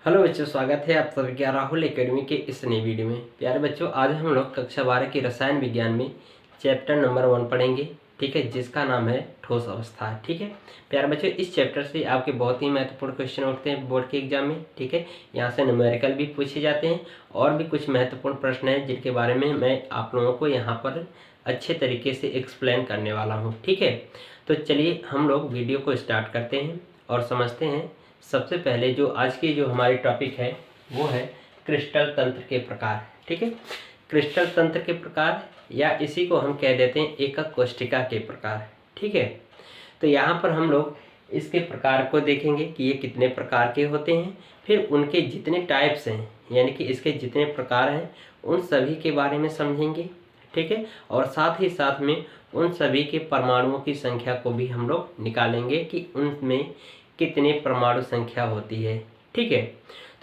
Hello बच्चों, स्वागत है आप सभी का राहुल एकेडमी के इस नई वीडियो में। प्यारे बच्चों, आज हम लोग कक्षा 12 की रसायन विज्ञान में चैप्टर नंबर 1 पढ़ेंगे। ठीक है, जिसका नाम है ठोस अवस्था। ठीक है प्यारे बच्चों, इस चैप्टर से आपके बहुत ही महत्वपूर्ण क्वेश्चन उठते हैं बोर्ड के एग्जाम में। ठीक है, यहाँ से न्यूमेरिकल भी पूछे जाते हैं और भी कुछ महत्वपूर्ण प्रश्न हैं जिनके बारे में मैं आप लोगों को यहाँ पर अच्छे तरीके से एक्सप्लेन करने वाला हूँ। ठीक है, तो चलिए हम लोग वीडियो को स्टार्ट करते हैं और समझते हैं। सबसे पहले जो आज की जो हमारी टॉपिक है वो है क्रिस्टल तंत्र के प्रकार। ठीक है, क्रिस्टल तंत्र के प्रकार या इसी को हम कह देते हैं एकक कोष्ठिका के प्रकार। ठीक है, तो यहाँ पर हम लोग इसके प्रकार को देखेंगे कि ये कितने प्रकार के होते हैं, फिर उनके जितने टाइप्स हैं यानी कि इसके जितने प्रकार हैं उन सभी के बारे में समझेंगे। ठीक है, और साथ ही साथ में उन सभी के परमाणुओं की संख्या को भी हम लोग निकालेंगे कि उनमें कितने परमाणु संख्या होती है। ठीक है,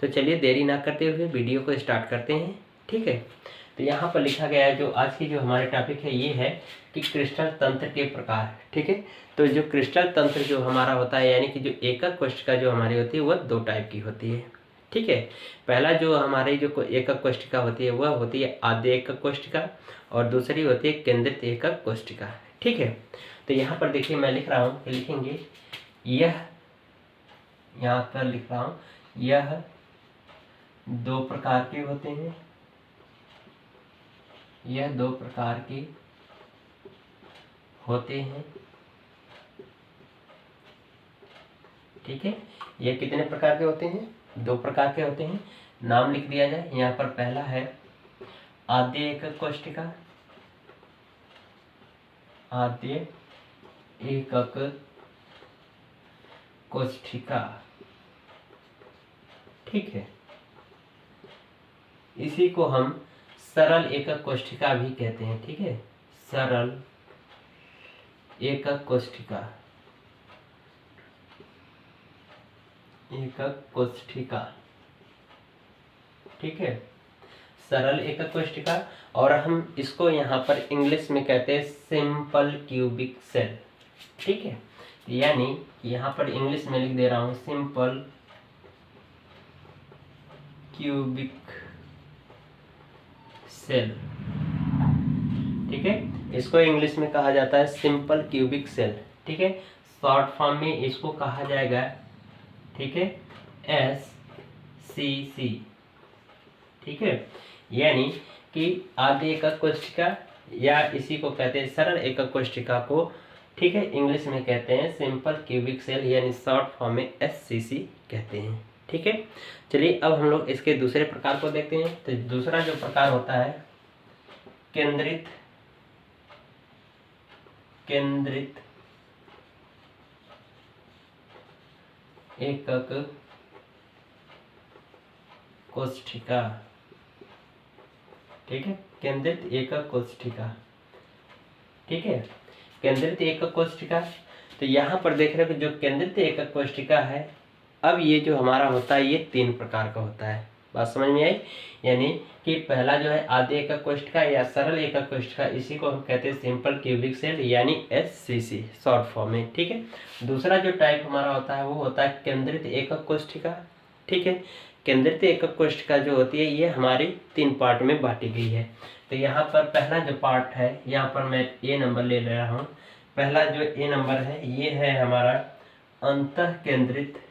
तो चलिए देरी ना करते हुए वीडियो को स्टार्ट करते हैं। ठीक है, तो यहाँ पर लिखा गया है जो आज की जो हमारे टॉपिक है ये है कि क्रिस्टल तंत्र के प्रकार। ठीक है, तो जो क्रिस्टल तंत्र जो हमारा होता है यानी कि जो एकक कोशिका जो हमारी होती है वह दो टाइप की होती है। ठीक है, पहला जो हमारी जो एकक कोशिका होती है वह होती है आद्य एकक कोशिका और दूसरी होती है केंद्रित एकक कोशिका। ठीक है, तो यहाँ पर देखिए मैं लिख रहा हूँ, लिखेंगे यह, यहाँ पर लिख रहा हूँ यह दो प्रकार के होते हैं, यह दो प्रकार के होते हैं। ठीक है, यह कितने प्रकार के होते हैं? दो प्रकार के होते हैं। नाम लिख दिया जाए। यहाँ पर पहला है आद्य एकक कोशिका, आद्य एकक कोशिका। ठीक है, इसी को हम सरल एकक कोशिका भी कहते हैं। ठीक है, सरल एकक कोशिका, एकक कोशिका। ठीक है, सरल एकक कोशिका, और हम इसको यहाँ पर इंग्लिश में कहते हैं सिंपल क्यूबिक सेल। ठीक है, यानी यहाँ पर इंग्लिश में लिख दे रहा हूँ सिंपल क्यूबिक सेल। ठीक है, इसको इंग्लिश में कहा जाता है सिंपल क्यूबिक सेल। ठीक है, शॉर्ट फॉर्म में इसको कहा जाएगा, ठीक है, SCC। ठीक है, यानी कि आद्य एकक कोशिका या इसी को कहते हैं सरल एकक कोशिका को, ठीक है, इंग्लिश में कहते हैं सिंपल क्यूबिक सेल यानी शॉर्ट फॉर्म में SCC कहते हैं। ठीक है, चलिए अब हम लोग इसके दूसरे प्रकार को देखते हैं। तो दूसरा जो प्रकार होता है केंद्रित एकक कोशिका। ठीक है, केंद्रित एकक कोशिका। ठीक है, केंद्रित एकक कोशिका, तो यहाँ पर देख रहे हो कि जो केंद्रित एकक कोशिका है, अब ये जो हमारा होता है ये तीन प्रकार का होता है। बात समझ में आई? यानी कि पहला जो है आद्य एकक कोशिका या सरल एकक कोशिका, इसी को हम कहते हैं सिंपल क्यूबिक सेल यानी SCC शॉर्ट फॉर्म में। ठीक है, दूसरा जो टाइप हमारा होता है वो होता है केंद्रित एकक कोशिका। ठीक है, केंद्रित एकक कोशिका जो होती है ये हमारी तीन पार्ट में बांटी गई है। तो यहाँ पर पहला जो पार्ट है, यहाँ पर मैं A नंबर ले रहा हूँ। पहला जो A नंबर है ये है हमारा अंतः केंद्रित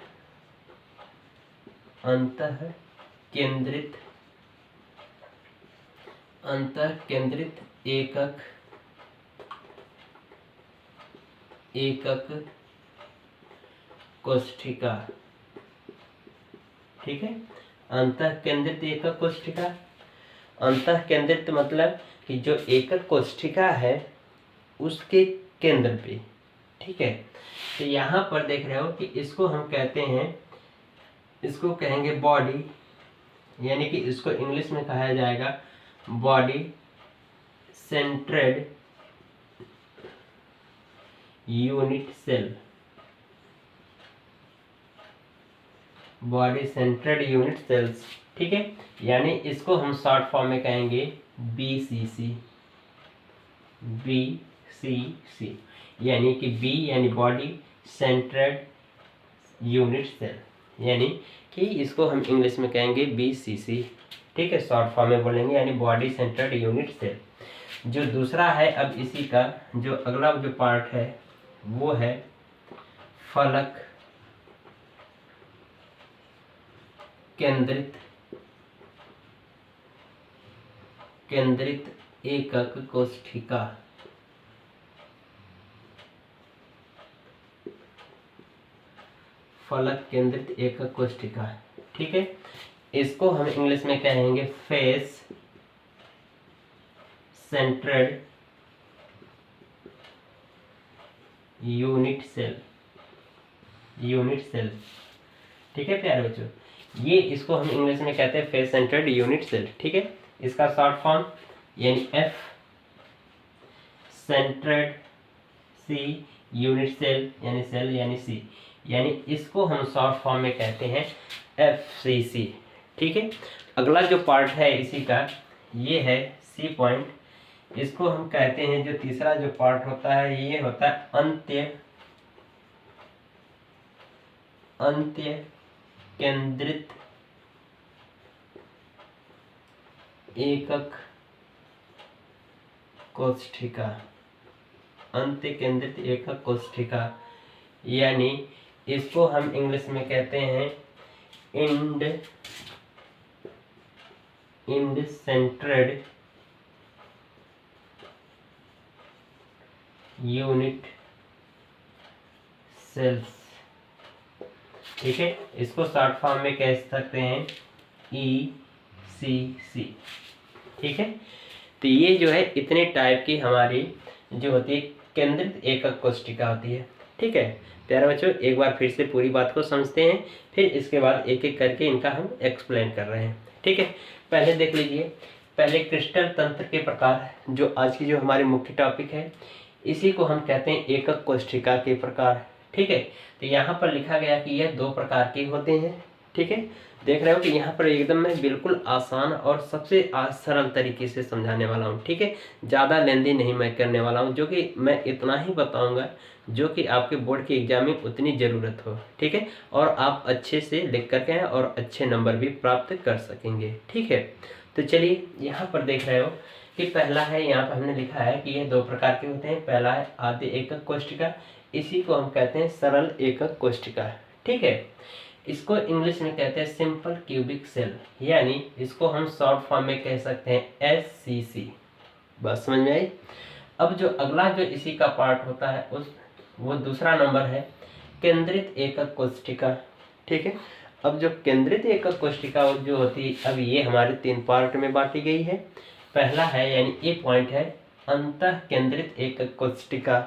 एकक कोशिका। ठीक है, अंतः केंद्रित एकक कोशिका। अंतः केंद्रित मतलब कि जो एकक कोशिका है उसके केंद्र पे। ठीक है, तो यहाँ पर देख रहे हो कि इसको हम कहते हैं, इसको कहेंगे बॉडी, यानी कि इसको इंग्लिश में कहा जाएगा body centred unit cell. Body centred unit cells. ठीक है, यानी इसको हम शॉर्ट फॉर्म में कहेंगे BCC। यानी कि B यानी बॉडी सेंट्रेड यूनिट सेल। यानी कि इसको हम इंग्लिश में कहेंगे BCC, ठीक है, शॉर्ट फॉर्म में बोलेंगे, यानी बॉडी सेंटर्ड यूनिट सेल। जो दूसरा है, अब इसी का जो अगला जो पार्ट है वो है फलक केंद्रित एकक कोशिका। फलक केंद्रित एकक कोशिका, ठीक है, इसको हम इंग्लिश में कहेंगे फेस सेंट्रेड यूनिट सेल। ठीक है प्यारे बच्चों, ये इसको हम इंग्लिश में कहते हैं फेस सेंट्रेड यूनिट सेल, ठीक है। इसका शॉर्ट फॉर्म यानी F सेंट्रेड C यूनिट सेल यानी C, यानी इसको हम शॉर्ट फॉर्म में कहते हैं FCC, ठीक है। अगला जो पार्ट है इसी का ये है C पॉइंट, इसको हम कहते हैं, जो तीसरा जो पार्ट होता है ये होता है अंत्य केंद्रित एकक कोशिका। अंत्य केंद्रित एकक कोशिका, यानी इसको हम इंग्लिश में कहते हैं इंड सेंट्रेड यूनिट सेल्स, ठीक है। इसको शॉर्ट फॉर्म में कह सकते हैं ECC, ठीक है। तो ये जो है इतने टाइप की हमारी जो होती है केंद्रित एकक कोशिका होती है, ठीक है। प्यारे बच्चों, एक बार फिर से पूरी बात को समझते हैं, फिर इसके बाद एक एक करके इनका हम एक्सप्लेन कर रहे हैं, ठीक है। पहले देख लीजिए, पहले क्रिस्टल तंत्र के प्रकार, जो आज की जो हमारी मुख्य टॉपिक है, इसी को हम कहते हैं एकक कोशिका के प्रकार, ठीक है। तो यहाँ पर लिखा गया कि यह 2 प्रकार के होते हैं, ठीक है। देख रहे हो कि यहाँ पर एकदम मैं बिल्कुल आसान और सबसे सरल तरीके से समझाने वाला हूँ, ठीक है। ज़्यादा लेंदी नहीं मैं करने वाला हूँ, जो कि मैं इतना ही बताऊँगा जो कि आपके बोर्ड के एग्जाम में उतनी ज़रूरत हो, ठीक है, और आप अच्छे से लिख करके हैं और अच्छे नंबर भी प्राप्त कर सकेंगे, ठीक है। तो चलिए यहाँ पर देख रहे हो कि पहला है, यहाँ पर हमने लिखा है कि यह 2 प्रकार के होते हैं। पहला है आद्य एकक कोशिका, इसी को हम कहते हैं सरल एकक कोशिका, ठीक है। इसको इंग्लिश में कहते हैं सिंपल क्यूबिक सेल, यानी इसको हम शॉर्ट फॉर्म में कह सकते हैं SCC। बात समझ में आई। अब जो अगला जो इसी का पार्ट होता है वो दूसरा नंबर है केंद्रित एकक कोशिका, ठीक है। अब जो केंद्रित एकक कोशिका जो होती है, अब ये हमारे 3 पार्ट में बांटी गई है। पहला है यानी ए पॉइंट है अंतः केंद्रित एकक कोशिका,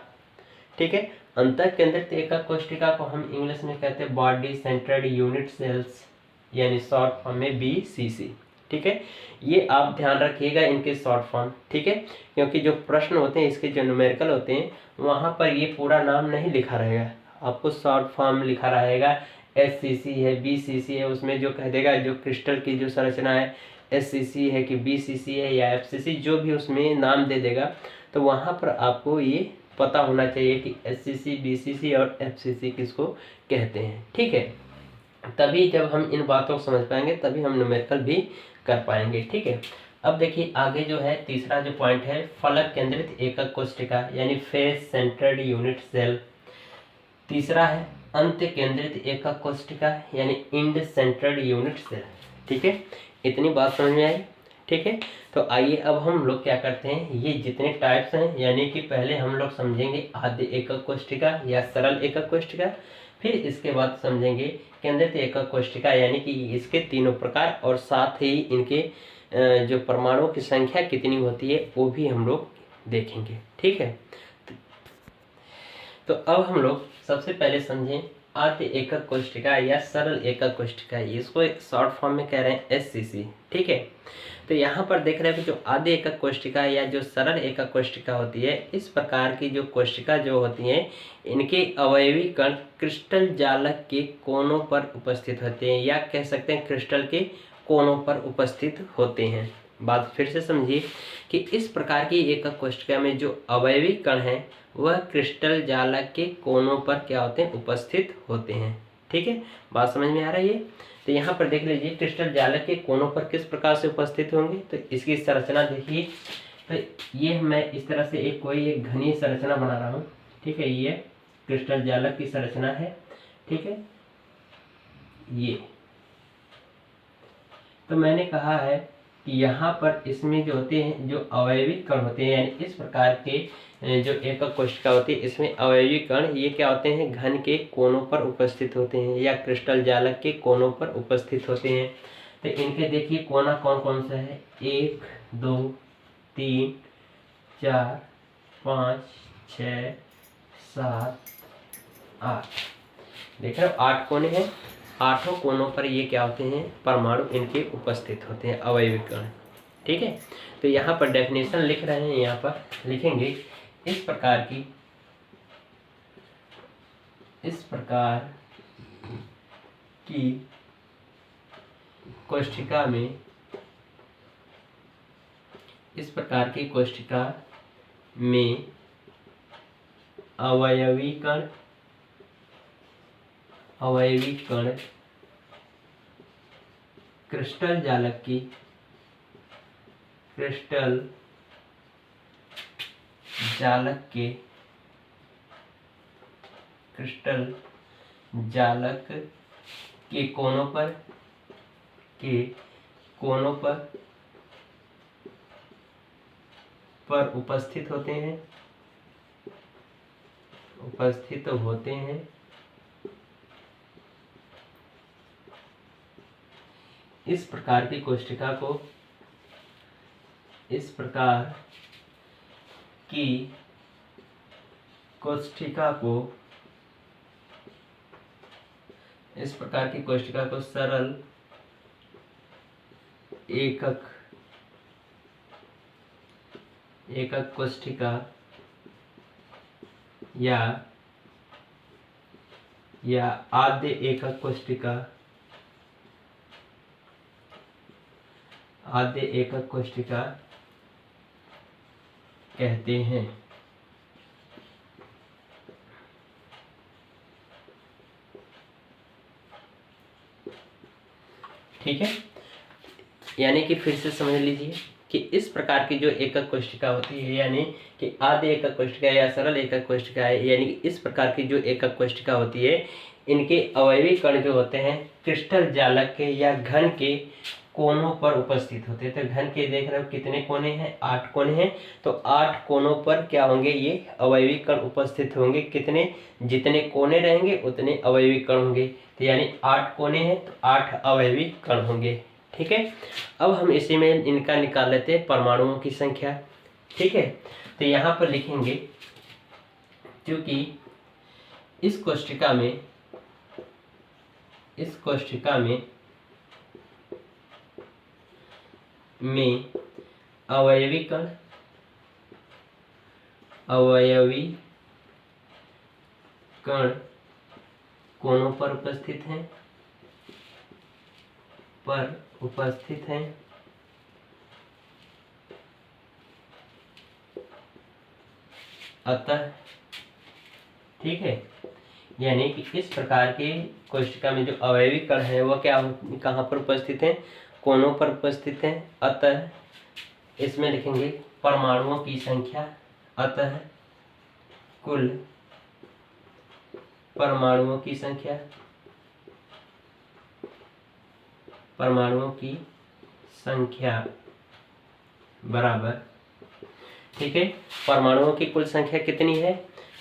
ठीक है। अंतः केंद्रित एकक कोशिका को हम इंग्लिश में कहते हैं बॉडी सेंट्रेड यूनिट सेल्स, यानी शॉर्ट फॉर्म में BCC, ठीक है। ये आप ध्यान रखिएगा इनके शॉर्ट फॉर्म, ठीक है, क्योंकि जो प्रश्न होते हैं इसके जो न्यूमेरिकल होते हैं वहाँ पर ये पूरा नाम नहीं लिखा रहेगा, आपको शॉर्ट फॉर्म लिखा रहेगा। SCC है, BCC है, उसमें जो कह देगा जो क्रिस्टल की जो संरचना है SCC है कि BCC है या FCC, जो भी उसमें नाम दे देगा, तो वहाँ पर आपको ये पता होना चाहिए कि SCC, BCC और FCC किसको कहते हैं, ठीक है। तभी जब हम इन बातों को समझ पाएंगे तभी हम न्यूमेरिकल भी कर पाएंगे, ठीक है। अब देखिए आगे जो है तीसरा जो पॉइंट है फलक केंद्रित एकक कोशिका, यानी फेस सेंट्रेड यूनिट सेल। तीसरा है अंत्य केंद्रित एकक कोशिका, यानी इंड सेंट्रेड यूनिट सेल, ठीक है। इतनी बात समझ में आई, ठीक है। तो आइए अब हम लोग क्या करते हैं, ये जितने टाइप्स हैं, यानी कि पहले हम लोग समझेंगे आद्य एकक कोशिका या सरल एकक कोशिका, फिर इसके बाद समझेंगे केंद्रित एकक कोशिका, यानी कि इसके 3 प्रकार, और साथ ही इनके जो परमाणुओं की संख्या कितनी होती है वो भी हम लोग देखेंगे, ठीक है। तो अब हम लोग सबसे पहले समझें आद्य एकक कोशिका या सरल एकक कोशिका, इसको शॉर्ट फॉर्म में कह रहे हैं SCC, ठीक है। तो यहाँ पर देख रहे हैं कि जो आद्य एकक कोशिका या जो सरल एकक कोशिका होती है, इस प्रकार की जो कोशिका जो होती हैं इनके अवयवी कण क्रिस्टल जालक के कोनों पर उपस्थित होते हैं, या कह सकते हैं क्रिस्टल के कोनों पर उपस्थित होते हैं। बात फिर से समझिए कि इस प्रकार की एकक कोशिका में जो अवयवी कण हैं वह क्रिस्टल जालक के कोनों पर क्या होते हैं, उपस्थित होते हैं, ठीक है, बात समझ में आ रही है। तो यहाँ पर देख लीजिए क्रिस्टल जालक के कोनों पर किस प्रकार से उपस्थित होंगे। तो इसकी संरचना देखिए, तो ये मैं इस तरह से एक घनी संरचना बना रहा हूँ, ठीक है। ये क्रिस्टल जालक की संरचना है, ठीक है। ये तो मैंने कहा है कि यहाँ पर इसमें जो होते हैं, जो अवयवी कण होते हैं, यानी इस प्रकार के जो एकक कोशिका होती है, इसमें अवयवी कण ये क्या होते हैं, घन के कोनों पर उपस्थित होते हैं या क्रिस्टल जालक के कोनों पर उपस्थित होते हैं। तो इनके देखिए कोना कौन कौन सा है, 1 2 3 4 5 6 7 8, देख रहे हो 8 कोने हैं। 8 कोनों पर ये क्या होते हैं, परमाणु इनके उपस्थित होते हैं, अवयवी कण, ठीक है। तो यहाँ पर डेफिनेशन लिख रहे हैं, यहाँ पर लिखेंगे इस प्रकार की कोशिका में, इस प्रकार की कोशिका में अवयवी कण क्रिस्टल जालक के कोनों पर उपस्थित होते हैं, इस प्रकार की कोशिका को, सरल एकक कोशिका या आद्य एकक कोशिका कहते हैं। ठीक है, यानी कि फिर से समझ लीजिए कि इस प्रकार की जो एकक कोशिका होती है, यानी कि आद्य एकक कोशिका या सरल एकक कोशिका है, यानी कि इस प्रकार की जो एकक कोशिका होती है, इनके अवयवी कण जो होते हैं क्रिस्टल जालक के या घन के कोनों पर उपस्थित होते हैं। तो घन के देख रहे हो कितने कोने हैं, 8 कोने हैं। तो 8 कोनों पर क्या होंगे, ये अवयवी कण उपस्थित होंगे। कितने, जितने कोने रहेंगे उतने अवयवी कण होंगे। तो यानी 8 कोने हैं तो 8 अवयवी कण होंगे। ठीक है, अब हम इसी में इनका निकाल लेते हैं परमाणुओं की संख्या। ठीक है, तो यहाँ पर लिखेंगे क्योंकि इस कोशिका में अवयवी कण कोनों पर उपस्थित हैं, अतः ठीक है, यानी कि इस प्रकार के कोशिका में जो अवयवी कण है वो क्या कहाँ पर उपस्थित हैं, कोनों पर उपस्थित हैं। अतः इसमें लिखेंगे परमाणुओं की संख्या, अतः कुल परमाणुओं की संख्या बराबर, ठीक है, परमाणुओं की कुल संख्या कितनी है,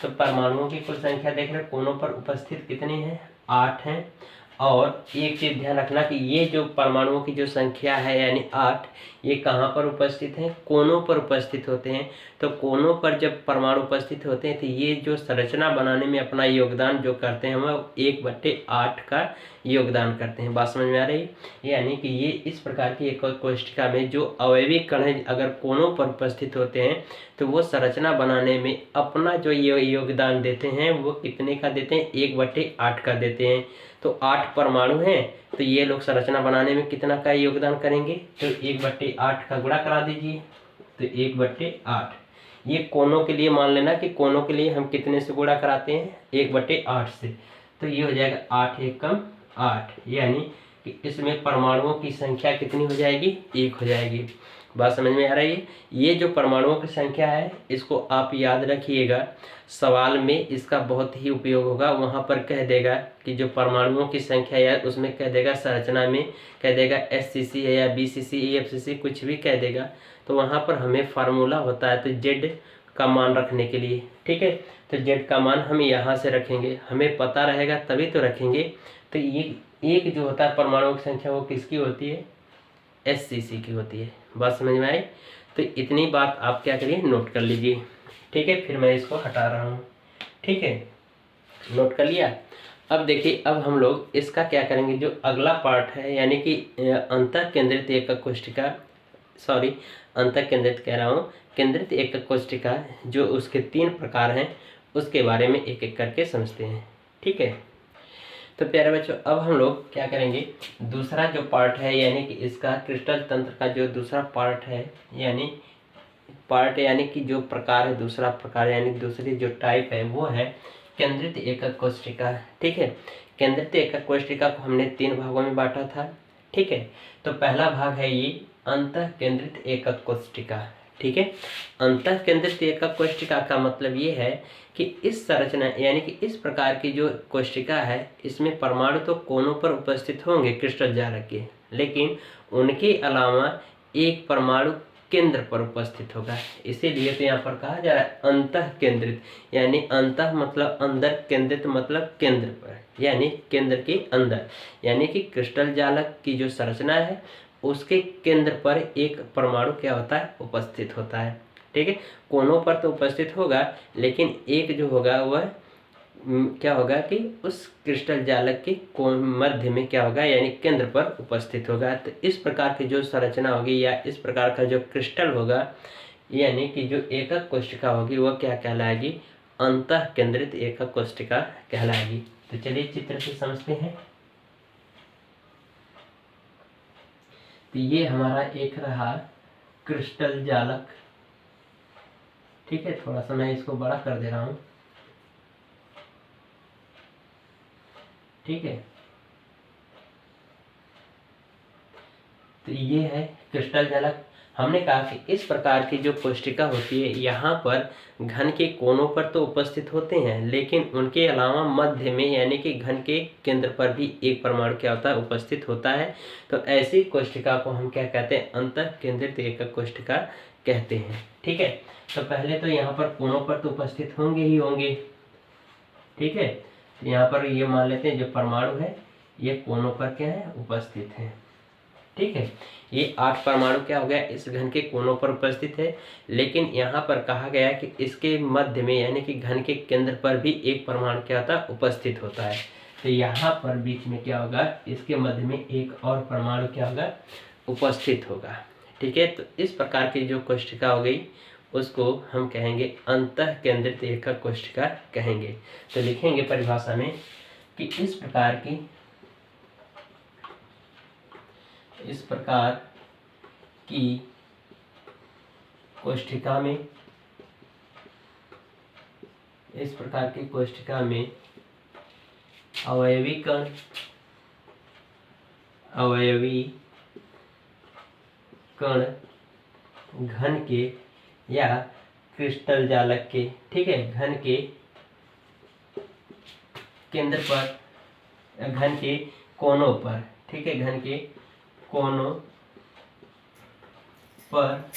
तो परमाणुओं की कुल संख्या देख रहे कोनों पर उपस्थित कितनी है, 8 हैं। और एक चीज ध्यान रखना कि ये जो परमाणुओं की जो संख्या है यानी 8, ये कहाँ पर उपस्थित हैं, कोनों पर उपस्थित होते हैं। तो कोनों पर जब परमाणु उपस्थित होते हैं तो ये जो संरचना बनाने में अपना योगदान जो करते हैं वो 1/8 का योगदान करते हैं। बात समझ में आ रही है, यानी कि ये इस प्रकार की एक कोशिका में जो अवयवी कण है अगर कोनों पर उपस्थित होते हैं तो वो संरचना बनाने में अपना जो ये योगदान देते हैं वो कितने का देते हैं, 1/8 का देते हैं। तो 8 परमाणु हैं तो ये लोग संरचना बनाने में कितना का योगदान करेंगे, तो 1/8 का गुणा करा दीजिए। तो 1/8 ये कोनों के लिए मान लेना कि कोनों के लिए हम कितने से गुणा कराते हैं, 1/8 से। तो ये हो जाएगा 8 एकम 8, यानी कि इसमें परमाणुओं की संख्या कितनी हो जाएगी, 1 हो जाएगी। बात समझ में आ रही है। ये जो परमाणुओं की संख्या है इसको आप याद रखिएगा, सवाल में इसका बहुत ही उपयोग होगा। वहाँ पर कह देगा कि जो परमाणुओं की संख्या या उसमें कह देगा संरचना में कह देगा SCC है या BCC EFCC कुछ भी कह देगा, तो वहाँ पर हमें फार्मूला होता है तो Z का मान रखने के लिए, ठीक है। तो Z का मान हम यहाँ से रखेंगे, हमें पता रहेगा तभी तो रखेंगे। तो ये एक जो होता है परमाणुओं की संख्या वो किसकी होती है, SCC की होती है। बात समझ में आई। तो इतनी बात आप क्या करिए, नोट कर लीजिए, ठीक है। फिर मैं इसको हटा रहा हूँ, ठीक है, नोट कर लिया। अब देखिए, अब हम लोग इसका क्या करेंगे, जो अगला पार्ट है यानी कि अंतः केंद्रित एकक कोशिका, सॉरी अंतः केंद्रित कह रहा हूँ, केंद्रित एकक कोशिका, जो उसके 3 प्रकार हैं उसके बारे में एक एक करके समझते हैं, ठीक है। तो प्यारे बच्चों, अब हम लोग क्या करेंगे, दूसरा जो पार्ट है यानी कि इसका क्रिस्टल तंत्र का जो दूसरा पार्ट है, यानी कि जो प्रकार है, दूसरा प्रकार यानी दूसरी जो टाइप है वो है केंद्रित एकक कोशिका, ठीक है। केंद्रित एकक कोशिका को हमने 3 भागों में बांटा था, ठीक है। तो पहला भाग है ये अंतः केंद्रित एकक कोशिका, ठीक है। अंतः केंद्रित एकक कोशिका का मतलब ये है कि इस संरचना यानी कि इस प्रकार की जो कोशिका है इसमें परमाणु तो कोनों पर उपस्थित होंगे क्रिस्टल जालक के, लेकिन उनके अलावा एक परमाणु केंद्र पर उपस्थित होगा। इसीलिए तो यहाँ पर कहा जा रहा है अंतः केंद्रित, यानी अंतः मतलब अंदर, केंद्रित मतलब केंद्र पर, यानी केंद्र के अंदर, यानी कि क्रिस्टल जालक की जो संरचना है उसके केंद्र पर एक परमाणु क्या होता है, उपस्थित होता है, ठीक है। कोनों पर तो उपस्थित होगा, लेकिन एक जो होगा वह क्या होगा कि उस क्रिस्टल जालक के मध्य में क्या होगा, यानी केंद्र पर उपस्थित होगा। तो इस प्रकार की जो संरचना होगी या इस प्रकार का जो क्रिस्टल होगा, यानी कि जो एकक कोशिका होगी वह क्या कहलाएगी, अंतः केंद्रित एकक कोशिका कहलाएगी। तो चलिए चित्र से समझते हैं। तो ये हमारा एक रहा क्रिस्टल जालक, ठीक है। थोड़ा सा मैं इसको बड़ा कर दे रहा हूँ, ठीक है। तो ये है क्रिस्टल जालक। हमने कहा कि इस प्रकार की जो कोशिका होती है यहाँ पर घन के कोनों पर तो उपस्थित होते हैं, लेकिन उनके अलावा मध्य में यानी कि घन के केंद्र पर भी एक परमाणु क्या होता है, उपस्थित होता है। तो ऐसी कोशिका को हम क्या कहते हैं, अंतः केंद्रित एकक कोशिका कहते हैं, ठीक है। तो पहले तो यहाँ पर कोनों पर तो उपस्थित होंगे ही होंगे, ठीक है। तो यहाँ पर ये मान लेते हैं जो परमाणु है ये कोनों पर क्या है, उपस्थित है, ठीक है। ये 8 परमाणु क्या हो गया, इस घन के कोनों पर उपस्थित है, लेकिन यहाँ पर कहा गया कि इसके मध्य में यानी कि घन के केंद्र पर भी एक परमाणु क्या होता है, उपस्थित होता है। तो यहाँ पर बीच में क्या होगा, इसके मध्य में एक और परमाणु क्या होगा, उपस्थित होगा, ठीक है। तो इस प्रकार की जो कोशिका हो गई उसको हम कहेंगे अंतः केंद्रित एकक कोशिका कहेंगे। तो लिखेंगे परिभाषा में कि इस प्रकार की कोशिका में अवयवी कण घन के या क्रिस्टल जालक के, ठीक है, घन के केंद्र पर, घन के कोनों पर, ठीक है, घन के कोनों पर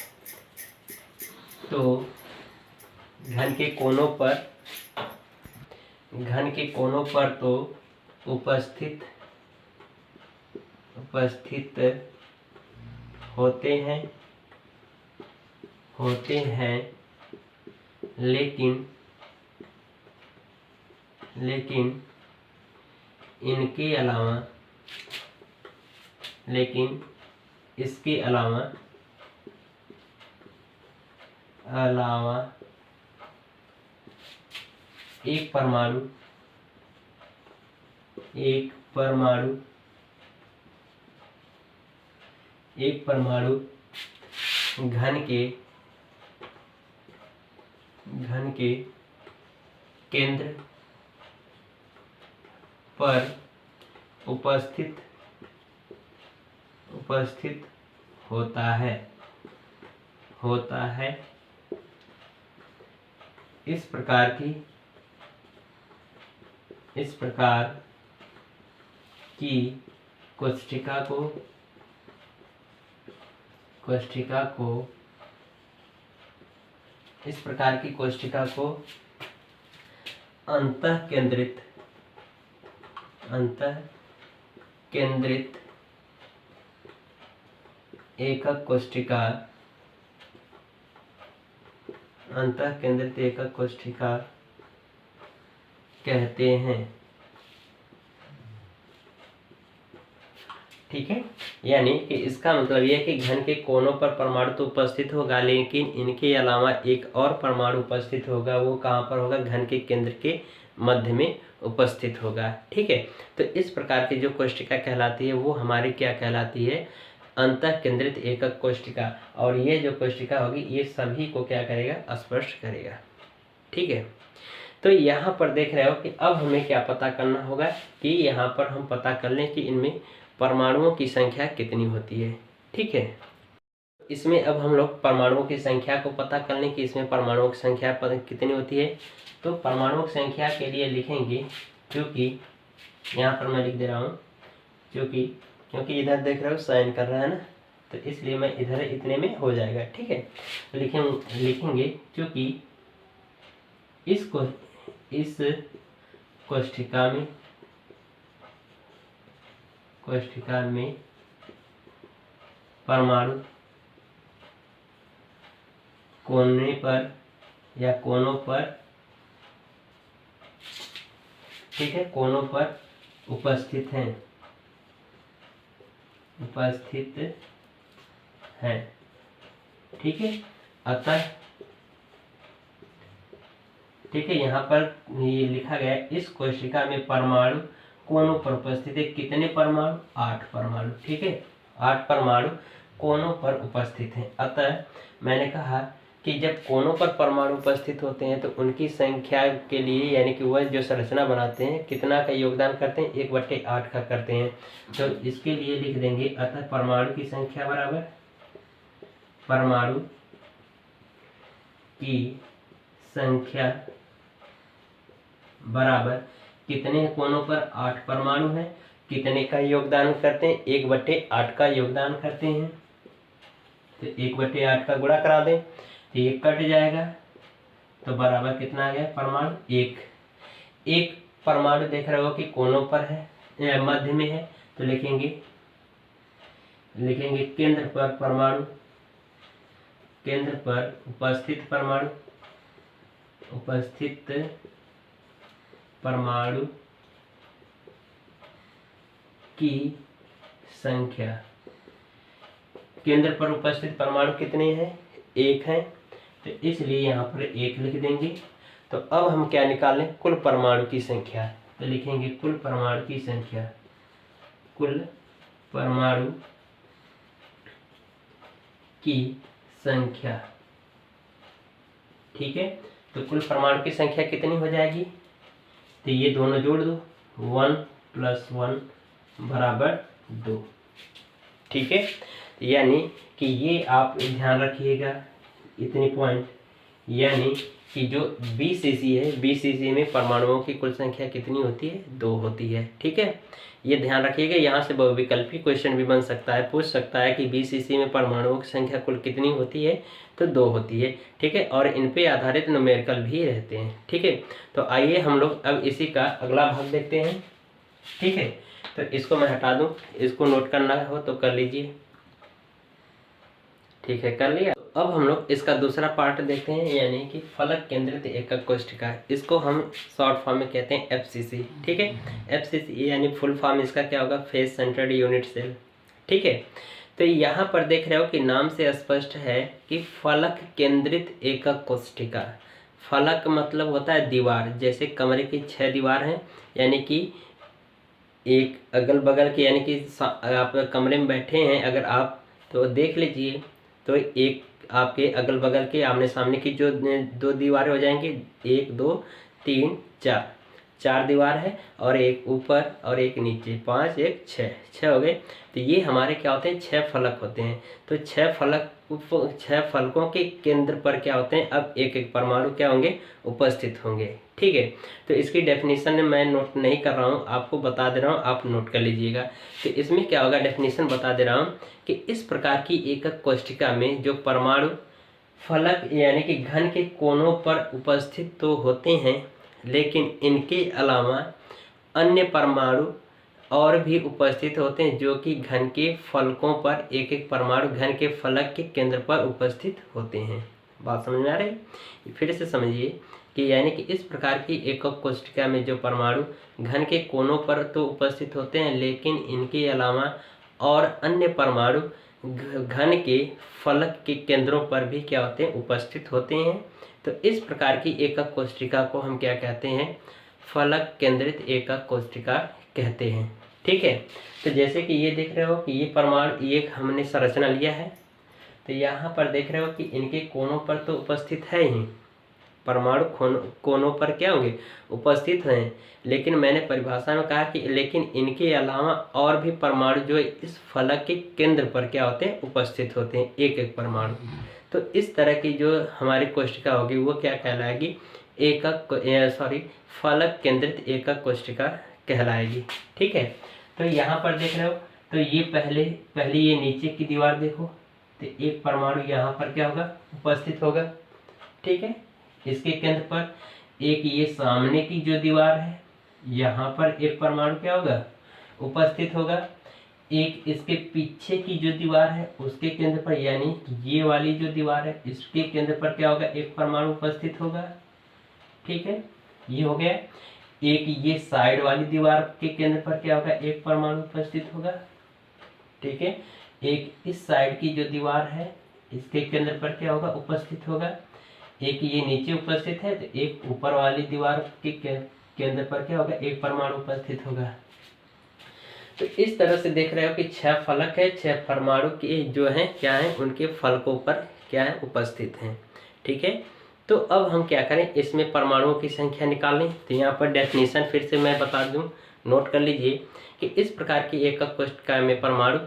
तो घन के कोनों पर तो उपस्थित होते हैं, लेकिन इसके अलावा एक परमाणु घन के केंद्र पर उपस्थित होता है। इस प्रकार की कोष्ठिका को अंतःकेंद्रित एकक कोष्ठिका कहते हैं। ठीक है, यानी कि इसका मतलब यह है कि घन के कोनों पर परमाणु तो उपस्थित होगा, लेकिन इनके अलावा एक और परमाणु उपस्थित होगा। वो कहाँ पर होगा? घन के केंद्र के मध्य में उपस्थित होगा। ठीक है, तो इस प्रकार की जो कोष्ठिका कहलाती है वो हमारी क्या कहलाती है? अंतःकेंद्रित एकक कोष्ठिका। और ये जो कोष्ठिका होगी ये सभी को क्या करेगा? स्पर्श करेगा। ठीक है, तो यहाँ पर देख रहे हो कि अब हमें क्या पता करना होगा कि यहाँ पर हम पता कर लें कि इनमें परमाणुओं की संख्या कितनी होती है। ठीक है, इसमें अब हम लोग परमाणुओं की संख्या को पता कर लें कि इसमें परमाणुओं की संख्या कितनी होती है। तो परमाणुओं की संख्या के लिए लिखेंगे, क्योंकि यहाँ पर मैं लिख दे रहा हूँ क्योंकि इधर देख रहे हो साइन कर रहा है ना, तो इसलिए मैं इधर इतने में हो जाएगा। ठीक है, तो लिखेंगे क्योंकि इस कोष्ठिका में परमाणु कोनों पर ठीक है, कोनों पर उपस्थित हैं। ठीक है, अतः ठीक है, यहाँ पर ये लिखा गया है इस कोशिका में परमाणु कोनों पर उपस्थित है। कितने परमाणु? 8 परमाणु। ठीक है, 8 परमाणु कोनों पर उपस्थित हैं। अतः मैंने कहा कि जब कोनों पर परमाणु उपस्थित होते हैं तो उनकी संख्या के लिए, यानी कि वह जो संरचना बनाते हैं, कितना का योगदान करते हैं? 1/8 का करते हैं। तो इसके लिए लिख देंगे अतः परमाणु की संख्या बराबर परमाणु की संख्या बराबर कितने कोनों पर? 8 परमाणु हैं। कितने का योगदान करते हैं? 1/8 का योगदान करते हैं। तो 1/8 का गुणा करा दें तो ये कट जाएगा, तो बराबर कितना आ गया? परमाणु 1 परमाणु देख रहे हो कि कोनों पर है या मध्य में है, तो लिखेंगे केंद्र पर परमाणु, केंद्र पर उपस्थित परमाणु की संख्या। केंद्र पर उपस्थित परमाणु कितने हैं? 1 है, तो इसलिए यहाँ पर 1 लिख देंगे। तो अब हम क्या निकालें? कुल परमाणु की संख्या। तो लिखेंगे कुल परमाणु की संख्या, कुल परमाणु की संख्या। ठीक है, तो कुल परमाणु की संख्या कितनी हो जाएगी? तो ये दोनों जोड़ दो, 1 + 1 बराबर 2। ठीक है, यानी कि ये आप ध्यान रखिएगा इतने पॉइंट, यानी कि जो BCC है, BCC में परमाणुओं की कुल संख्या कितनी होती है? 2 होती है। ठीक है, ये ध्यान रखिएगा। यहाँ से बहुविकल्पी क्वेश्चन भी बन सकता है, पूछ सकता है कि BCC में परमाणुओं की संख्या कुल कितनी होती है? तो 2 होती है। ठीक है, और इन पे आधारित न्यूमेरिकल भी रहते हैं। ठीक है, तो आइए हम लोग अब इसी का अगला भाग देखते हैं। ठीक है, तो इसको मैं हटा दूं, इसको नोट करना हो तो कर लीजिए। ठीक है, कर लिया। तो अब हम लोग इसका दूसरा पार्ट देखते हैं, यानी कि फलक केंद्रित एकक कोष्ठिका। इसको हम शॉर्ट फॉर्म में कहते हैं FCC। ठीक है, FCC यानी फुल फॉर्म इसका क्या होगा? Face centred unit cell. ठीक है, तो यहाँ पर देख रहे हो कि नाम से स्पष्ट है कि फलक केंद्रित एकक कोष्ठिका। फलक मतलब होता है दीवार। जैसे कमरे की 6 दीवार हैं, यानी कि एक अगल बगल की, यानी कि आप कमरे में बैठे हैं अगर आप, तो देख लीजिए, तो एक आपके अगल बगल के आमने सामने की जो 2 दीवारें हो जाएंगी, 1 2 3 4 4 दीवार है और एक ऊपर और एक नीचे, 5 1 6 हो गए। तो ये हमारे क्या होते हैं, 6 फलक होते हैं। तो 6 फलकों के केंद्र पर क्या होते हैं, अब एक एक परमाणु क्या होंगे, उपस्थित होंगे। ठीक है, तो इसकी डेफिनेशन मैं नोट नहीं कर रहा हूँ, आपको बता दे रहा हूँ, आप नोट कर लीजिएगा। तो इसमें क्या होगा, डेफिनेशन बता दे रहा हूँ कि इस प्रकार की एकक कोष्ठिका में जो परमाणु फलक यानी कि घन के कोनों पर उपस्थित तो होते हैं, लेकिन इनके अलावा अन्य परमाणु और भी उपस्थित होते हैं जो कि घन के फलकों पर एक एक परमाणु घन के फलक के केंद्र पर उपस्थित होते हैं। बात समझ में आ रही है? फिर से समझिए कि यानी कि इस प्रकार की एकक कोष्ठिका में जो परमाणु घन के कोनों पर तो उपस्थित होते हैं, लेकिन इनके अलावा और अन्य परमाणु घन के फलक के केंद्रों पर भी क्या होते हैं, उपस्थित होते हैं। तो इस प्रकार की एकक कोष्ठिका को हम क्या कहते हैं, फलक केंद्रित एकक कोष्ठिका कहते हैं। ठीक है, तो जैसे कि ये देख रहे हो कि ये परमाणु, ये हमने संरचना लिया है, तो यहाँ पर देख रहे हो कि इनके कोनों पर तो उपस्थित है ही, परमाणु कोनों पर क्या होंगे, उपस्थित हैं। लेकिन मैंने परिभाषा में कहा कि लेकिन इनके अलावा और भी परमाणु जो इस फलक के केंद्र पर क्या होते हैं, उपस्थित होते हैं, एक एक परमाणु। तो इस तरह की जो हमारी कोष्ठिका होगी वो क्या कहलाएगी, फलक केंद्रित एकक कोष्ठिका कहलाएगी। ठीक है, तो यहाँ पर देख रहे हो, तो ये पहले ये नीचे की दीवार देखो, तो एक परमाणु यहाँ पर क्या होगा, उपस्थित होगा। ठीक है, इसके केंद्र पर एक ये सामने की जो दीवार है, यहाँ पर एक परमाणु क्या होगा, उपस्थित होगा। एक इसके पीछे की जो दीवार है उसके केंद्र पर, यानी ये वाली जो दीवार है इसके केंद्र पर क्या होगा, एक परमाणु उपस्थित होगा। ठीक है, ये हो गया। एक ये साइड वाली दीवार के केंद्र पर क्या होगा, एक परमाणु उपस्थित होगा। ठीक है, एक इस साइड की जो दीवार है इसके केंद्र पर क्या होगा, उपस्थित होगा। एक ये नीचे उपस्थित है, तो एक ऊपर वाली दीवार के केंद्र पर क्या होगा, एक परमाणु उपस्थित होगा। तो इस तरह से देख रहे हो कि 6 फलक है, 6 परमाणु के जो हैं क्या है, उनके फलकों पर क्या है, उपस्थित हैं। ठीक है, तो अब हम क्या करें, इसमें परमाणुओं की संख्या निकालें। तो यहाँ पर डेफिनेशन फिर से मैं बता दूं, नोट कर लीजिए कि इस प्रकार की एकक कोष्ठिका में परमाणु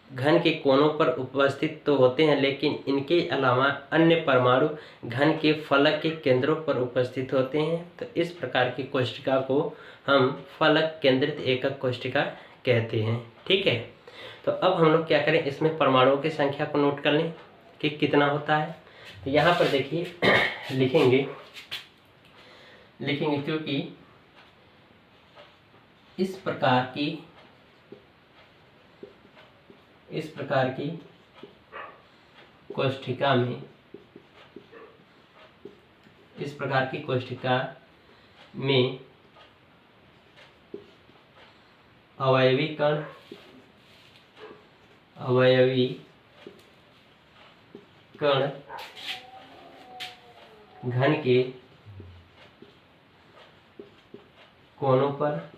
घन के कोनों पर उपस्थित तो होते हैं, लेकिन इनके अलावा अन्य परमाणु घन के फलक के केंद्रों पर उपस्थित होते हैं। तो इस प्रकार की कोष्ठिका को हम फलक केंद्रित एकक कोष्ठिका कहते हैं। ठीक है, तो अब हम लोग क्या करें, इसमें परमाणुओं की संख्या को नोट कर लें कि कितना होता है। तो यहाँ पर देखिए लिखेंगे क्योंकि इस प्रकार की कोष्ठिका में अवयवी कण घन के कोनों पर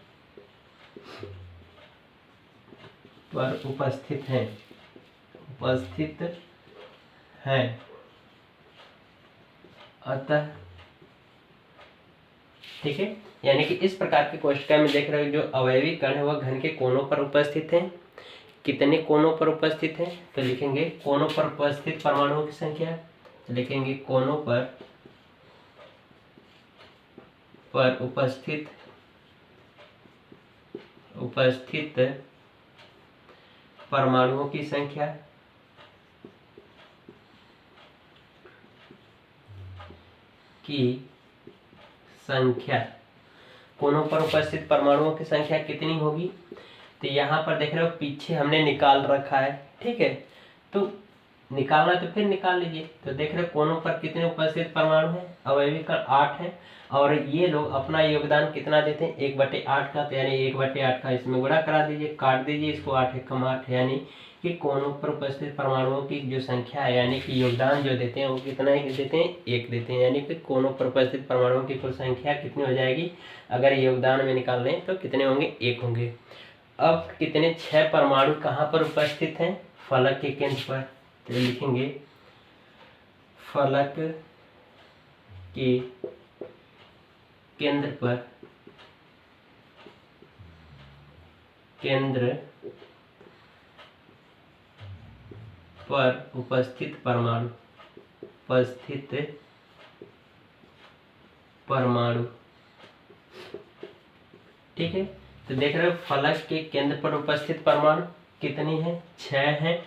उपस्थित हैं। अतः ठीक है, यानी कि इस प्रकार की कोष्ठिका में देख रहे हो जो अवयवी कण है वह घन के कोनों पर उपस्थित हैं। कितने कोनों पर उपस्थित हैं, तो लिखेंगे कोनों पर उपस्थित परमाणुओं की संख्या, तो लिखेंगे कोनों पर उपस्थित परमाणुओं की संख्या कोनों पर उपस्थित परमाणुओं की संख्या कितनी होगी। तो यहाँ पर देख रहे हो पीछे हमने निकाल रखा है। ठीक है, तो निकालना तो फिर निकाल लीजिए। तो देख रहे हो कोनों पर कितने उपस्थित परमाणु हैं, अवयवी कण 8 है, और ये लोग अपना योगदान कितना देते हैं, 1/8 का। तो यानी 1/8 का इसमें गुणा करा दीजिए, काट दीजिए इसको, 8 एकम 8, यानी कि कोनों पर उपस्थित परमाणुओं की जो संख्या है, यानी कि योगदान जो देते हैं वो कितना ही देते हैं, 1 देते हैं। यानी कि कोनों पर उपस्थित परमाणुओं की कुल संख्या कितनी हो जाएगी, अगर योगदान में निकाल लें तो कितने होंगे, 1 होंगे। अब कितने 6 परमाणु कहाँ पर उपस्थित हैं, फलक के केंद्र पर। तो लिखेंगे फलक के केंद्र पर केंद्र पर उपस्थित परमाणु, ठीक है। तो देख रहे हो फलक के केंद्र पर उपस्थित परमाणु कितनी है, 6 है।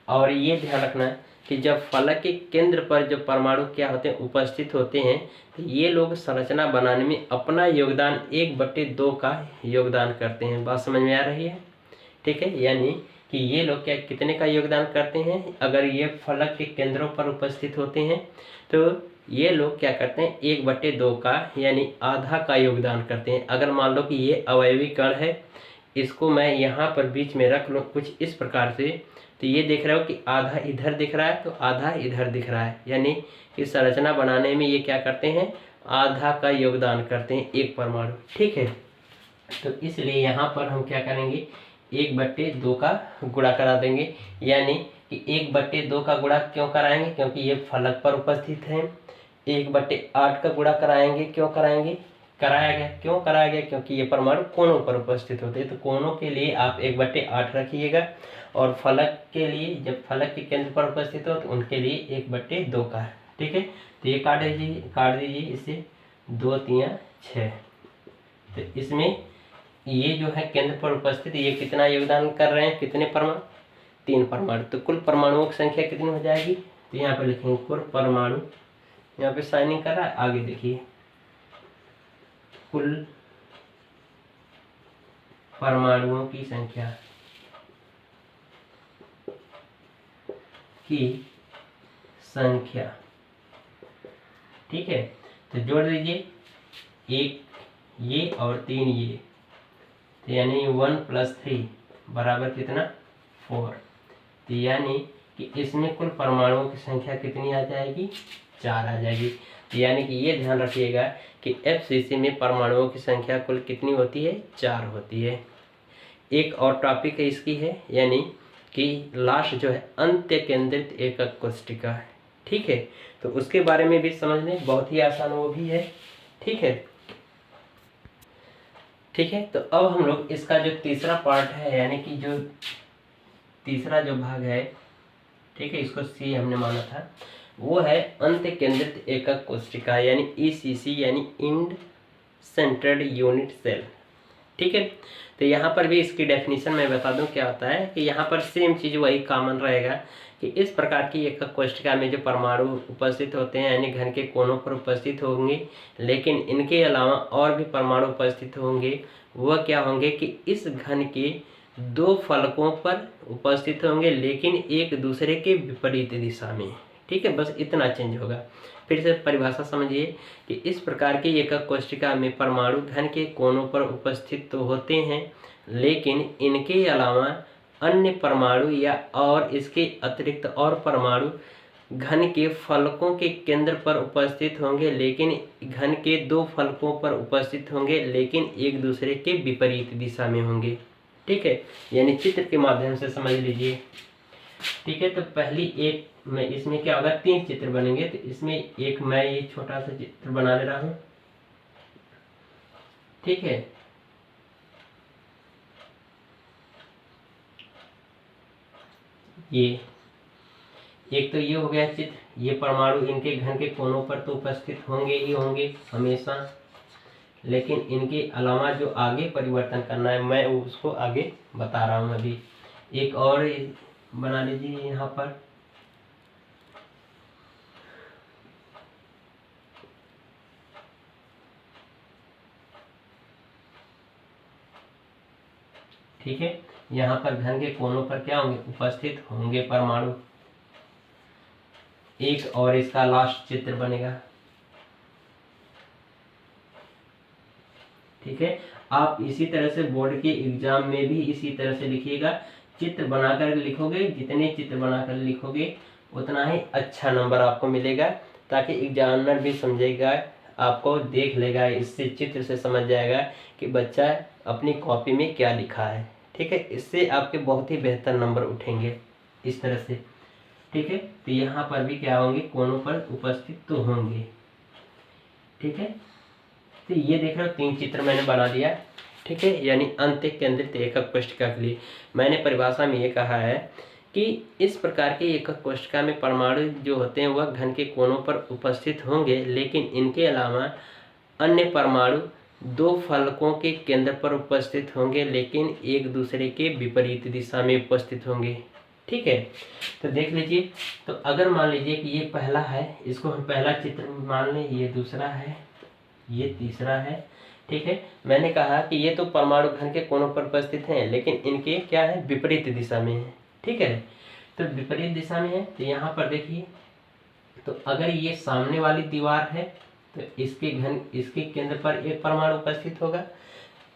और ये ध्यान रखना है कि जब फलक के केंद्र पर जो परमाणु क्या होते हैं, उपस्थित होते हैं, तो ये लोग संरचना बनाने में अपना योगदान 1/2 का योगदान करते हैं। बात समझ में आ रही है, ठीक है। यानी कि ये लोग क्या कितने का योगदान करते हैं, अगर ये फलक के केंद्रों पर उपस्थित होते हैं तो ये लोग क्या करते हैं, 1/2 का यानी आधा का योगदान करते हैं। अगर मान लो कि ये अवयवी कण है, इसको मैं यहाँ पर बीच में रख लूँ कुछ इस प्रकार से, तो ये देख रहे हो कि आधा इधर दिख रहा है तो आधा इधर दिख रहा है, यानी कि संरचना बनाने में ये क्या करते हैं, आधा का योगदान करते हैं एक परमाणु, ठीक है। तो इसलिए यहाँ पर हम क्या करेंगे, 1/2 का गुणा करा देंगे। यानी कि 1/2 का गुणा क्यों कराएंगे, क्योंकि ये फलक पर उपस्थित है। 1/8 का गुणा कराएंगे, क्यों कराएंगे, कराया गया, क्यों कराया गया, क्योंकि ये परमाणु कोनों पर उपस्थित होते हैं। तो कोनों के लिए आप 1/8 रखिएगा, और फलक के लिए जब फलक के केंद्र पर उपस्थित हो तो उनके लिए 1/2 का है, ठीक है। तो ये काट दीजिए इसे, 2 3 6। तो इसमें ये जो है केंद्र पर उपस्थित, ये कितना योगदान कर रहे हैं, कितने परमाणु, 3 परमाणु। तो कुल परमाणुओं की संख्या कितनी हो जाएगी, तो यहाँ पर लिखेंगे कुल परमाणु, यहाँ पे साइनिंग कर रहा है, आगे देखिए कुल परमाणुओं की संख्या, ठीक है। तो जोड़ दीजिए, 1 ये और 3 ये, तो यानी 1 + 3 बराबर कितना, 4। तो यानी कि इसमें कुल परमाणुओं की संख्या कितनी आ जाएगी, 4 आ जाएगी। तो यानी कि ये ध्यान रखिएगा कि FCC में परमाणुओं की संख्या कुल कितनी होती है, 4 होती है। एक और टॉपिक है इसकी है, यानी कि लास्ट जो है अंत्य केंद्रित एकक कोष्टिका है, ठीक है। तो उसके बारे में भी समझने बहुत ही आसान वो भी है, ठीक है। ठीक है, तो अब हम लोग इसका जो तीसरा पार्ट है, यानी कि जो तीसरा जो भाग है, ठीक है, इसको C हमने माना था, वो है अंत्य केंद्रित एकक कोशिका यानी ECC यानी इंड सेंट्रेड यूनिट सेल, ठीक है। तो यहाँ पर भी इसकी डेफिनेशन मैं बता दूं क्या होता है, कि यहाँ पर सेम चीज़ वही कॉमन रहेगा कि इस प्रकार की एकक कोशिका में जो परमाणु उपस्थित होते हैं यानी घन के कोनों पर उपस्थित होंगे, लेकिन इनके अलावा और भी परमाणु उपस्थित होंगे, वह क्या होंगे कि इस घन के 2 फलकों पर उपस्थित होंगे, लेकिन एक दूसरे के विपरीत दिशा में, ठीक है। बस इतना चेंज होगा। फिर से परिभाषा समझिए कि इस प्रकार की एकक कोशिका में परमाणु घन के कोनों पर उपस्थित तो होते हैं, लेकिन इनके अलावा अन्य परमाणु या और इसके अतिरिक्त और परमाणु घन के फलकों के केंद्र पर उपस्थित होंगे, लेकिन घन के 2 फलकों पर उपस्थित होंगे, लेकिन एक दूसरे के विपरीत दिशा में होंगे, ठीक है। यानी चित्र के माध्यम से समझ लीजिए, ठीक है। तो पहली एक में इसमें क्या होगा, 3 चित्र बनेंगे। तो इसमें एक मैं ये छोटा सा चित्र बना ले रहा हूं, ठीक है। ये एक तो ये हो गया चित्र, ये परमाणु इनके घन के कोनों पर तो उपस्थित होंगे ही होंगे हमेशा, लेकिन इनके अलावा जो आगे परिवर्तन करना है मैं उसको आगे बता रहा हूँ अभी। एक और बना लीजिए यहाँ पर, ठीक है। यहाँ पर घन के कोनों पर क्या होंगे, उपस्थित होंगे परमाणु। एक और इसका लास्ट चित्र बनेगा, ठीक है। आप इसी तरह से बोर्ड के एग्जाम में भी इसी तरह से लिखिएगा, चित्र बनाकर लिखोगे, जितने चित्र बनाकर लिखोगे उतना ही अच्छा नंबर आपको मिलेगा, ताकि एग्जामिनर भी समझेगा, आपको देख लेगा, इससे चित्र से समझ जाएगा कि बच्चा अपनी कॉपी में क्या लिखा है, ठीक है। इससे आपके बहुत ही बेहतर नंबर उठेंगे इस तरह से, ठीक है। तो यहाँ पर भी क्या होंगे, कोनों पर उपस्थित तो होंगे, ठीक है। तो ये देख रहे हो 3 चित्र मैंने बना दिया। ठीक है, यानी अंत्य केंद्रित एकक कोशिका के लिए मैंने परिभाषा में ये कहा है कि इस प्रकार के एकक कोशिका में परमाणु जो होते हैं वह घन के कोनों पर उपस्थित होंगे, लेकिन इनके अलावा अन्य परमाणु दो फलकों के केंद्र पर उपस्थित होंगे, लेकिन एक दूसरे के विपरीत दिशा में उपस्थित होंगे। ठीक है, तो देख लीजिए। तो अगर मान लीजिए कि ये पहला है, इसको हम पहला चित्र मान लें, ये दूसरा है, ये तीसरा है। ठीक है, मैंने कहा कि ये तो परमाणु घन के कोनों पर उपस्थित हैं, लेकिन इनके क्या है, विपरीत दिशा में है। ठीक है, तो विपरीत दिशा में है, तो यहाँ पर देखिए, तो अगर ये सामने वाली दीवार है तो इसके केंद्र पर एक परमाणु उपस्थित होगा।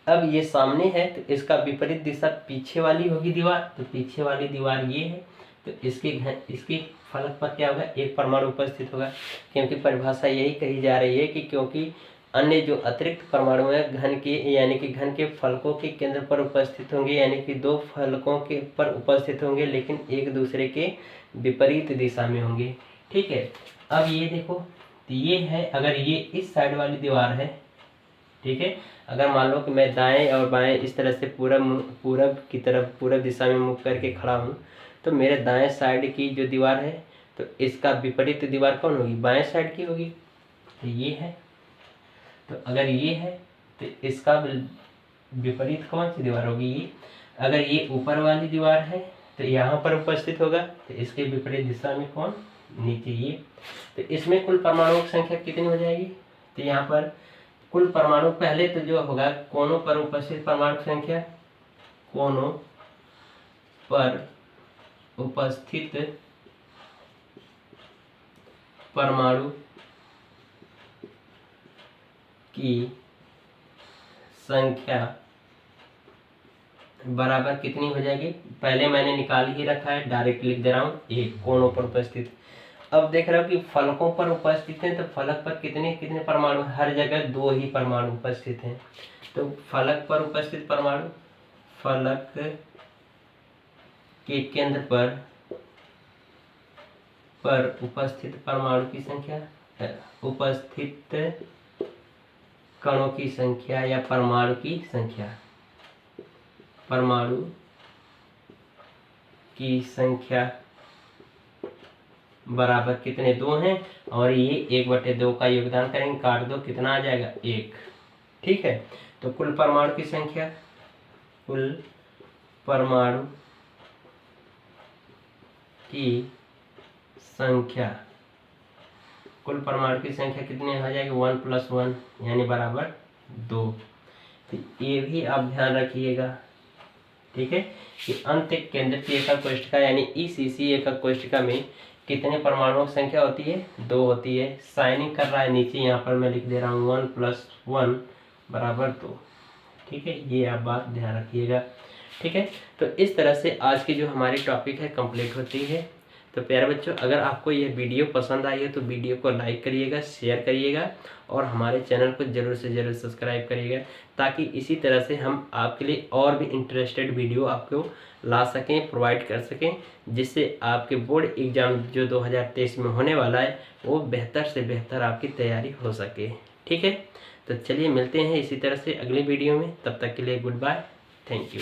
अब ये सामने है तो इसका विपरीत दिशा पीछे वाली होगी दीवार, तो पीछे वाली दीवार ये है, तो इसके फलक पर क्या होगा, एक परमाणु उपस्थित होगा। क्योंकि परिभाषा यही कही जा रही है कि क्योंकि अन्य जो अतिरिक्त परमाणु है घन के यानी कि घन के फलकों के केंद्र पर उपस्थित होंगे, यानी कि दो फलकों के पर उपस्थित होंगे, लेकिन एक दूसरे के विपरीत दिशा में होंगे। ठीक है, अब ये देखो, तो ये है, अगर ये इस साइड वाली दीवार है, ठीक है, अगर मान लो कि मैं दाएं और बाएं इस तरह से पूरब की तरफ पूरब दिशा में मुख करके खड़ा हूँ, तो मेरे दाएं साइड की जो दीवार है तो इसका विपरीत दीवार कौन होगी, बाएं साइड की होगी। तो ये है, तो अगर ये है तो इसका विपरीत कौन सी दीवार होगी, ये। अगर ये ऊपर वाली दीवार है तो यहाँ पर उपस्थित होगा, तो इसके विपरीत दिशा में कौन, नीचे ये। तो इसमें कुल परमाणुओं की संख्या कितनी हो जाएगी, तो यहाँ पर कुल परमाणु पहले तो जो होगा कोनों पर उपस्थित परमाणु की संख्या, कोनों पर उपस्थित परमाणु की संख्या बराबर कितनी हो जाएगी, पहले मैंने निकाल ही रखा है, डायरेक्ट लिख दे रहा हूँ, एक कोनों पर उपस्थित। अब देख रहा हूँ कि फलकों पर उपस्थित हैं, तो फलक पर कितने कितने परमाणु, हर जगह दो ही परमाणु उपस्थित हैं। तो फलक पर उपस्थित परमाणु, फलक के केंद्र पर उपस्थित परमाणु की संख्या, उपस्थित कणों की संख्या या परमाणु की संख्या, परमाणु की संख्या बराबर कितने, दो हैं, और ये 1/2 का योगदान करेंगे, काट दो, कितना आ जाएगा, 1। ठीक है, तो कुल परमाणु की संख्या, कुल परमाणु की संख्या, कुल परमाणु की संख्या कितनी आ जाएगी, 1 + 1 यानी बराबर 2। तो ये भी आप ध्यान रखिएगा। ठीक है, कि अंत्य केंद्रित एकक कोशिका यानी ईसीसी एकक कोशिका में कितने परमाणुओं की संख्या होती है, 2 होती है। साइनिंग कर रहा है नीचे, यहाँ पर मैं लिख दे रहा हूँ 1 + 1 बराबर 2। ठीक है, ये आप बात ध्यान रखिएगा। ठीक है, तो इस तरह से आज की जो हमारी टॉपिक है कंप्लीट होती है। तो प्यारे बच्चों, अगर आपको यह वीडियो पसंद आई है तो वीडियो को लाइक करिएगा, शेयर करिएगा, और हमारे चैनल को ज़रूर से ज़रूर सब्सक्राइब करिएगा, ताकि इसी तरह से हम आपके लिए और भी इंटरेस्टेड वीडियो आपको ला सकें, प्रोवाइड कर सकें, जिससे आपके बोर्ड एग्ज़ाम जो 2023 में होने वाला है वो बेहतर से बेहतर आपकी तैयारी हो सके। ठीक है, तो चलिए मिलते हैं इसी तरह से अगले वीडियो में, तब तक के लिए गुड बाय, थैंक यू।